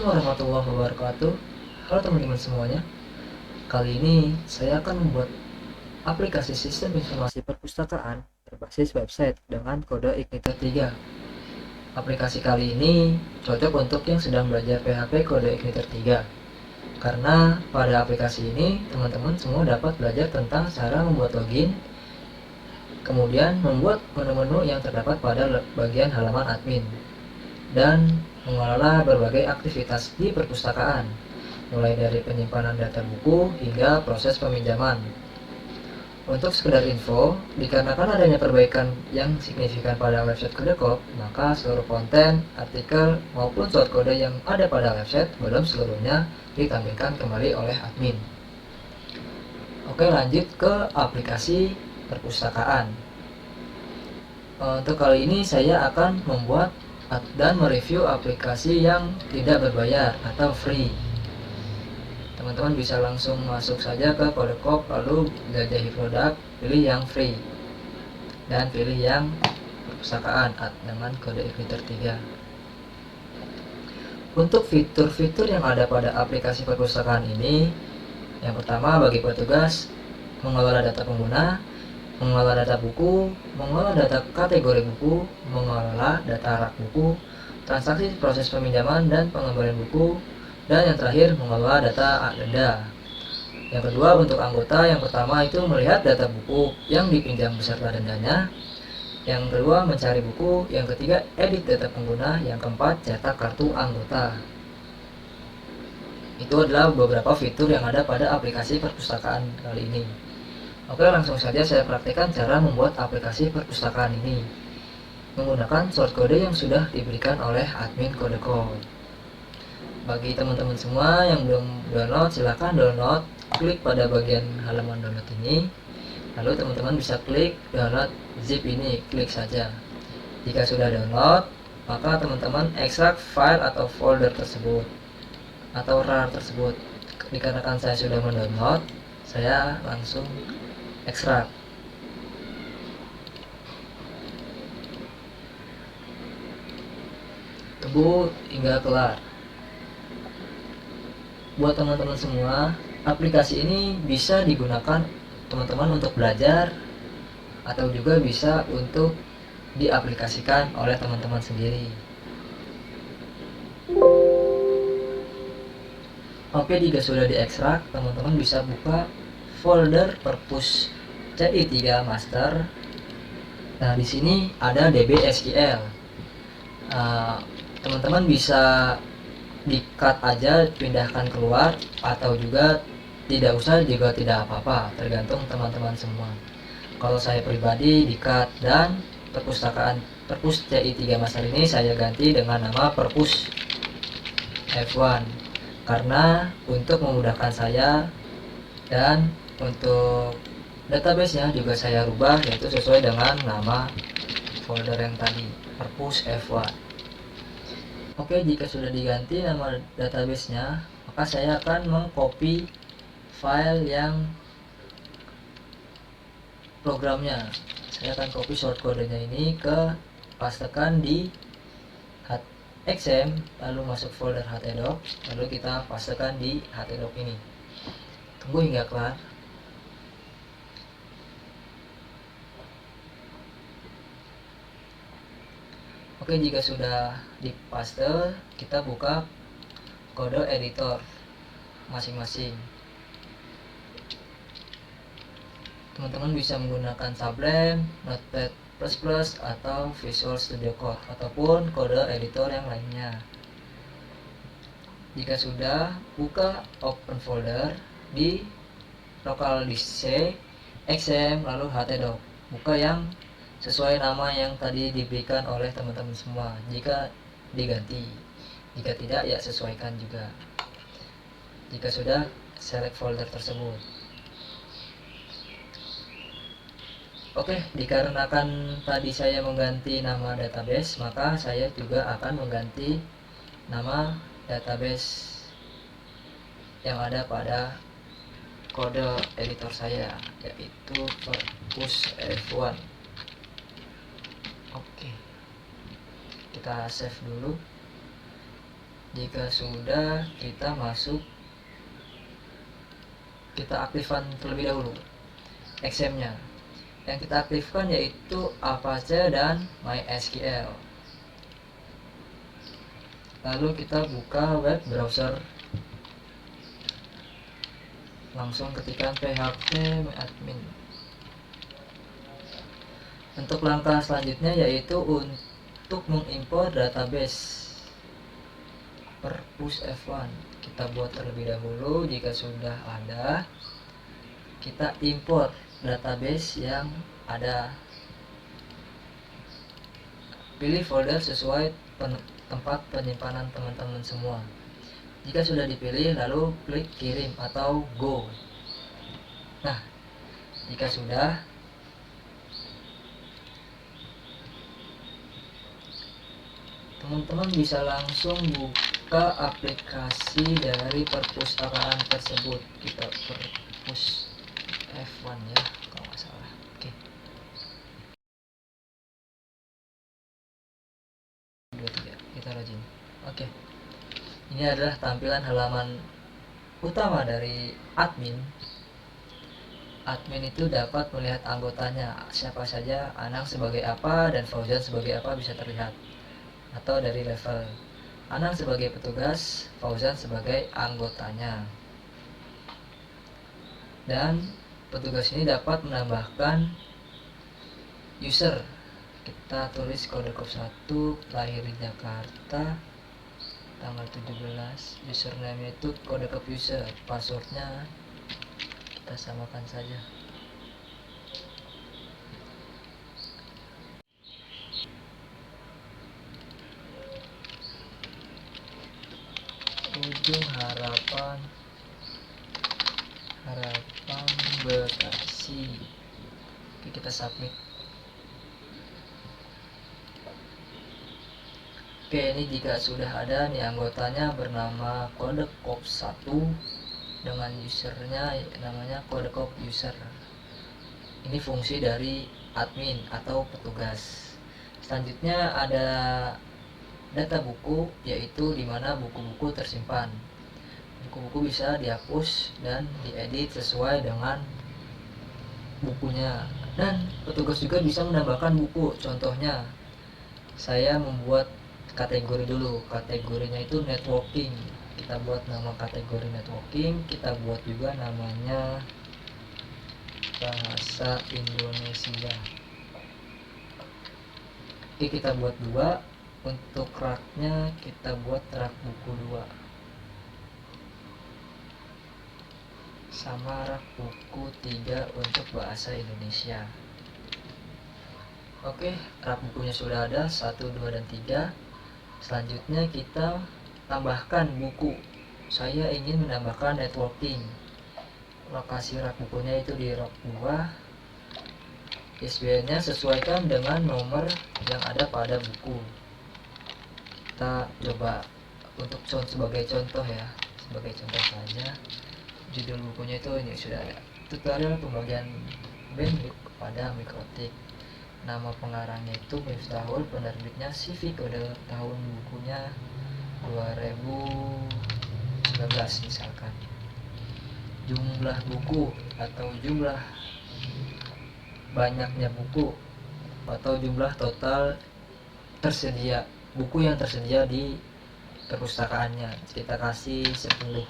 Assalamualaikum warahmatullahi wabarakatuh. Halo teman-teman semuanya. Kali ini saya akan membuat aplikasi sistem informasi perpustakaan berbasis website dengan kode Igniter 3. Aplikasi kali ini cocok untuk yang sedang belajar PHP kode Igniter 3. Karena pada aplikasi ini teman-teman semua dapat belajar tentang cara membuat login, kemudian membuat menu-menu yang terdapat pada bagian halaman admin, dan mengelola berbagai aktivitas di perpustakaan, mulai dari penyimpanan data buku hingga proses peminjaman. Untuk sekedar info, dikarenakan adanya perbaikan yang signifikan pada website Kodekop, maka seluruh konten, artikel, maupun shortcode yang ada pada website belum seluruhnya ditampilkan kembali oleh admin. Oke, lanjut ke aplikasi perpustakaan. Untuk kali ini saya akan membuat dan mereview aplikasi yang tidak berbayar atau free. Teman-teman bisa langsung masuk saja ke Kodekop, lalu jelajahi produk, pilih yang free, dan pilih yang perpustakaan dengan kode Igniter 3. Untuk fitur-fitur yang ada pada aplikasi perpustakaan ini, yang pertama bagi petugas mengelola data pengguna, mengelola data buku, mengelola data kategori buku, mengelola data rak buku, transaksi proses peminjaman dan pengembalian buku, dan yang terakhir mengelola data denda. Yang kedua untuk anggota, yang pertama itu melihat data buku yang dipinjam beserta dendanya, yang kedua mencari buku, yang ketiga edit data pengguna, yang keempat cetak kartu anggota. Itu adalah beberapa fitur yang ada pada aplikasi perpustakaan kali ini. Oke, langsung saja saya praktekkan cara membuat aplikasi perpustakaan ini menggunakan shortcode yang sudah diberikan oleh admin Kodekop. Bagi teman-teman semua yang belum download, silahkan download, klik pada bagian halaman download ini, lalu teman-teman bisa klik download zip ini, klik saja. Jika sudah download, maka teman-teman ekstrak file atau folder tersebut atau RAR tersebut. Dikarenakan saya sudah mendownload, saya langsung ekstrak. Tunggu hingga kelar. Buat teman-teman semua, aplikasi ini bisa digunakan teman-teman untuk belajar atau juga bisa untuk diaplikasikan oleh teman-teman sendiri. Oke, jika sudah diekstrak, teman-teman bisa buka folder perpus CI3 master. Nah, di sini ada DB-SQL. Teman-teman bisa di-cut aja, pindahkan keluar, atau juga tidak usah juga tidak apa-apa, tergantung teman-teman semua. Kalau saya pribadi di-cut, dan perpustakaan perpus CI3 master ini saya ganti dengan nama perpus F1 karena untuk memudahkan saya, dan untuk database-nya juga saya rubah yaitu sesuai dengan nama folder yang tadi, perpus F1. Oke, jika sudah diganti nama database-nya, maka saya akan mengcopy file yang programnya. Saya akan copy shortcode-nya ini ke pastekan di XM, lalu masuk folder htdoc, lalu kita pastekan di htdoc ini. Tunggu hingga kelar. Oke, jika sudah dipaste, kita buka kode editor masing-masing. Teman-teman bisa menggunakan Sublime, Notepad++, atau Visual Studio Code, ataupun kode editor yang lainnya. Jika sudah, buka open folder di local disk C, XM, lalu htdoc. Buka yang sesuai nama yang tadi diberikan oleh teman-teman semua. Jika diganti, jika tidak ya sesuaikan juga. Jika sudah, select folder tersebut. Oke, dikarenakan tadi saya mengganti nama database, maka saya juga akan mengganti nama database yang ada pada kode editor saya, yaitu perpus F1. Oke, kita save dulu. Jika sudah, kita aktifkan terlebih dahulu XAMPP-nya. Yang kita aktifkan yaitu Apache dan MySQL. Lalu kita buka web browser, langsung ketikkan php admin. Untuk langkah selanjutnya yaitu untuk mengimpor database Perpus F1. Kita buat terlebih dahulu. Jika sudah ada, kita import database yang ada. Pilih folder sesuai tempat penyimpanan teman-teman semua. Jika sudah dipilih, lalu klik kirim atau go. Nah, jika sudah, teman-teman bisa langsung buka aplikasi dari perpustakaan tersebut. Kita perpus F1 ya, kalau nggak salah. Oke. 23, kita rajin. Oke. Ini adalah tampilan halaman utama dari admin. Admin itu dapat melihat anggotanya, siapa saja, Anang sebagai apa dan Fauzan sebagai apa bisa terlihat. Atau dari level. Anang sebagai petugas, Fauzan sebagai anggotanya. Dan petugas ini dapat menambahkan user. Kita tulis kode kop 1, lahir di Jakarta, tanggal 17, username itu kode kop user, passwordnya kita samakan saja. Ujung harapan Bekasi. Oke, kita submit. Oke, ini jika sudah ada nih anggotanya bernama kode kop 1 dengan usernya namanya kode kop user. Ini fungsi dari admin atau petugas. Selanjutnya ada data buku, yaitu dimana buku-buku tersimpan. Buku-buku bisa dihapus dan diedit sesuai dengan bukunya. Dan petugas juga bisa menambahkan buku. Contohnya, saya membuat kategori dulu. Kategorinya itu networking. Kita buat nama kategori networking. Kita buat juga namanya bahasa Indonesia. Oke, kita buat 2. Untuk raknya kita buat rak buku 2 sama rak buku 3 untuk bahasa Indonesia. Oke, rak bukunya sudah ada 1, 2, dan 3. Selanjutnya kita tambahkan buku. Saya ingin menambahkan networking. Lokasi rak bukunya itu di rak 2. ISBN-nya sesuaikan dengan nomor yang ada pada buku. Kita coba untuk sebagai contoh ya, sebagai contoh saja, judul bukunya itu ini sudah ada, tutorial pembagian bandwidth pada mikrotik. Nama pengarangnya itu Miftahul, penerbitnya CV, kode tahun bukunya 2019 misalkan. Jumlah buku atau jumlah banyaknya buku atau jumlah total tersedia buku yang tersedia di perpustakaannya, kita kasih 10.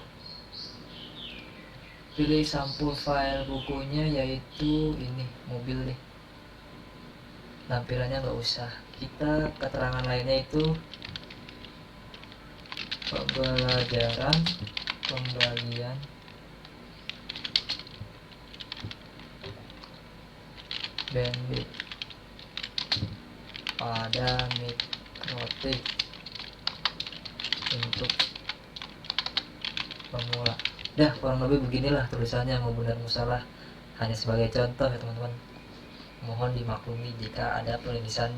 Pilih sampul file bukunya, yaitu ini mobil nih. Tampilannya nggak usah, kita keterangan lainnya itu pembelajaran pembagian bandwidth pada mikrotik untuk pemula. Dah, kurang lebih beginilah tulisannya, mau benar mau salah, hanya sebagai contoh ya teman-teman. Mohon dimaklumi jika ada penulisan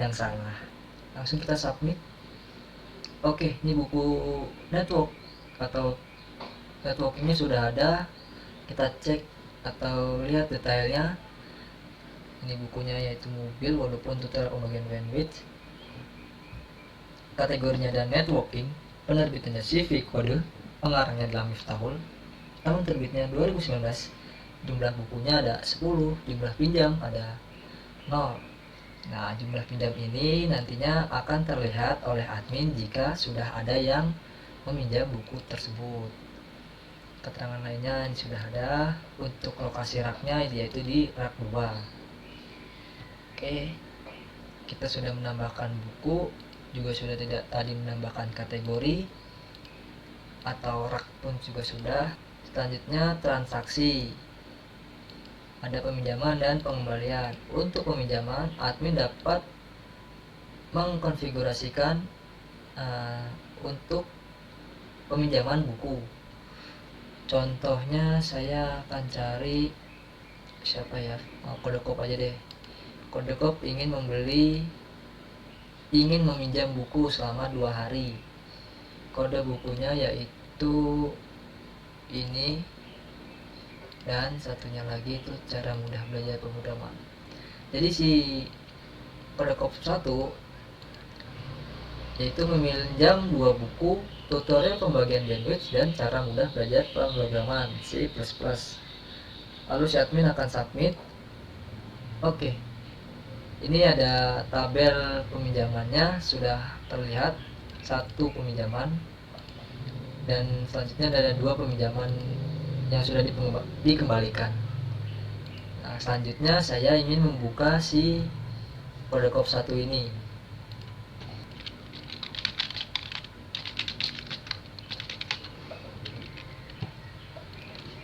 yang salah. Langsung kita submit. Oke, ini buku network atau networkingnya sudah ada. Kita cek atau lihat detailnya. Ini bukunya yaitu mobil, walaupun tutorial pembagian bandwidth. Kategorinya dan networking. Penerbitnya CV Kode, pengarangnya adalah Miftahul, tahun terbitnya 2019, jumlah bukunya ada 10, jumlah pinjam ada 0. Nah, jumlah pinjam ini nantinya akan terlihat oleh admin jika sudah ada yang meminjam buku tersebut. Keterangan lainnya ini sudah ada. Untuk lokasi raknya yaitu di rak 2. Oke, kita sudah menambahkan buku, juga sudah tidak tadi menambahkan kategori atau rak pun juga sudah. Selanjutnya transaksi, ada peminjaman dan pengembalian. Untuk peminjaman, admin dapat mengkonfigurasikan untuk peminjaman buku. Contohnya saya akan cari siapa ya, Kodekop aja deh. Kodekop ingin meminjam buku selama 2 hari. Kode bukunya yaitu ini, dan satunya lagi itu cara mudah belajar pemrograman. Jadi si Kodekop 1 yaitu meminjam 2 buku, tutorial pembagian bandwidth dan cara mudah belajar pemrograman C++. Lalu si admin akan submit. Oke, ini ada tabel peminjamannya sudah terlihat, 1 peminjaman, dan selanjutnya ada 2 peminjaman yang sudah dikembalikan. Nah, selanjutnya saya ingin membuka si Kodekop 1 ini.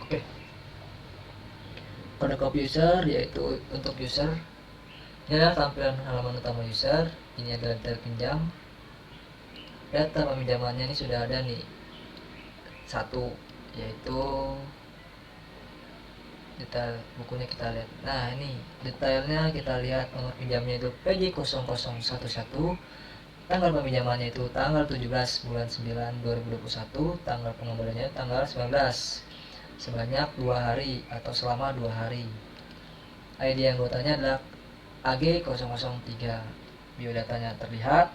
Oke, Kodekop user yaitu untuk user. Ini adalah tampilan halaman utama user. Ini adalah detail pinjam. Data peminjamannya ini sudah ada nih, 1, yaitu detail bukunya kita lihat. Nah, ini detailnya kita lihat, nomor pinjamnya itu PJ0011, tanggal peminjamannya itu tanggal 17 bulan 9 2021, tanggal pengembaliannya tanggal 19, sebanyak 2 hari atau selama 2 hari. ID anggotanya adalah AG003. Biodatanya terlihat,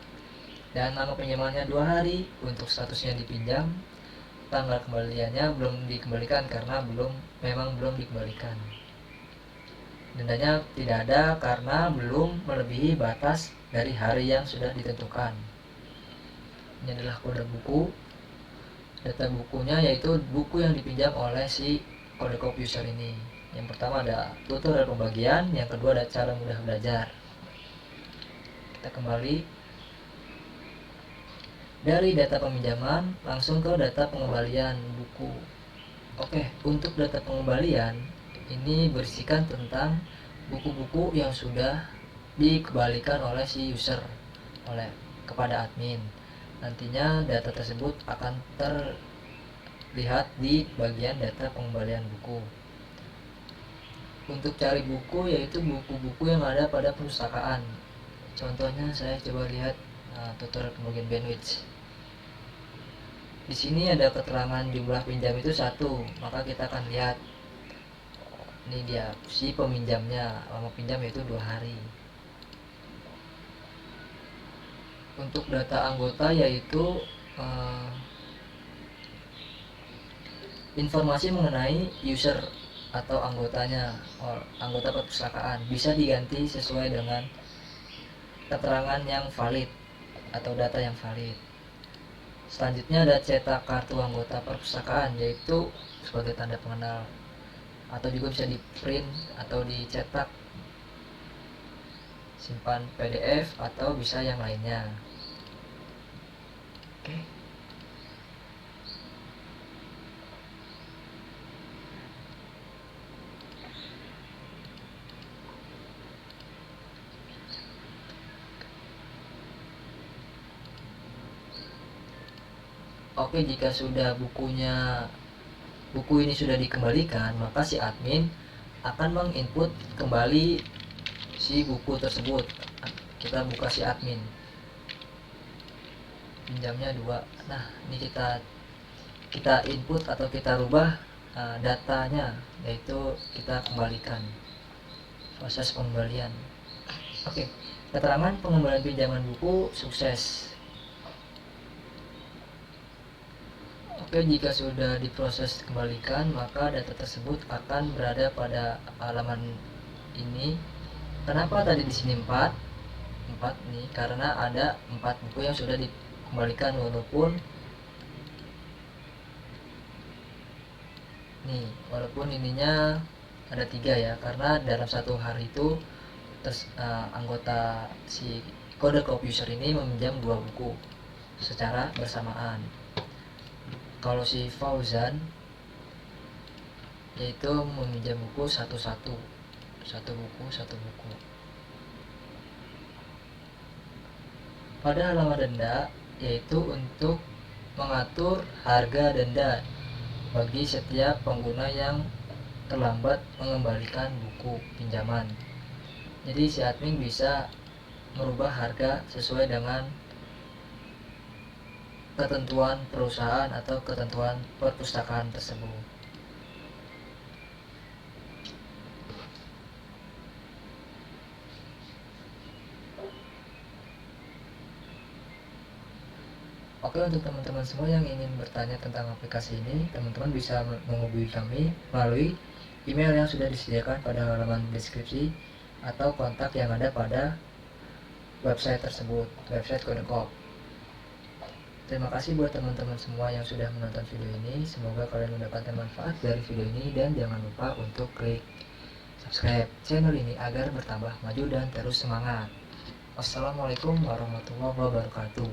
dan nama pinjamannya 2 hari. Untuk statusnya dipinjam, tanggal kembaliannya belum dikembalikan karena memang belum dikembalikan. Dendanya tidak ada karena belum melebihi batas dari hari yang sudah ditentukan. Ini adalah kode buku. Data bukunya yaitu buku yang dipinjam oleh si Kodekop user ini. Yang pertama ada tutorial pembagian, yang kedua ada cara mudah belajar. Kita kembali dari data peminjaman langsung ke data pengembalian buku. Oke, untuk data pengembalian ini berisikan tentang buku-buku yang sudah dikembalikan oleh si user kepada admin. Nantinya data tersebut akan terlihat di bagian data pengembalian buku. Untuk cari buku yaitu buku-buku yang ada pada perpustakaan. Contohnya saya coba lihat tutorial pembagian bandwidth. Di sini ada keterangan jumlah pinjam itu 1, maka kita akan lihat ini dia si peminjamnya, lama pinjam yaitu 2 hari. Untuk data anggota yaitu informasi mengenai user atau anggotanya, anggota perpustakaan, bisa diganti sesuai dengan keterangan yang valid atau data yang valid. Selanjutnya ada cetak kartu anggota perpustakaan, yaitu sebagai tanda pengenal, atau juga bisa di print atau dicetak, simpan PDF atau bisa yang lainnya. Oke. Oke, jika sudah buku ini sudah dikembalikan, maka si admin akan menginput kembali si buku tersebut. Kita buka si admin, pinjamnya 2. Nah, ini kita input atau kita rubah datanya, yaitu kita kembalikan, proses pengembalian. Oke, keterangan pengembalian pinjaman buku sukses. Oke, jika sudah diproses kembalikan, maka data tersebut akan berada pada halaman ini. Kenapa tadi di sini 4? 4 nih, karena ada 4 buku yang sudah dikembalikan, walaupun ininya ada 3 ya, karena dalam satu hari itu anggota si kode copy user ini meminjam 2 buku secara bersamaan. Kalau si Fauzan yaitu meminjam buku satu buku. Pada halaman denda, yaitu untuk mengatur harga denda bagi setiap pengguna yang terlambat mengembalikan buku pinjaman. Jadi si admin bisa merubah harga sesuai dengan ketentuan perusahaan atau ketentuan perpustakaan tersebut. Oke, untuk teman-teman semua yang ingin bertanya tentang aplikasi ini, teman-teman bisa menghubungi kami melalui email yang sudah disediakan pada halaman deskripsi atau kontak yang ada pada website tersebut, website Kodekop. Terima kasih buat teman-teman semua yang sudah menonton video ini. Semoga kalian mendapatkan manfaat dari video ini, dan jangan lupa untuk klik subscribe channel ini agar bertambah maju dan terus semangat. Wassalamualaikum warahmatullahi wabarakatuh.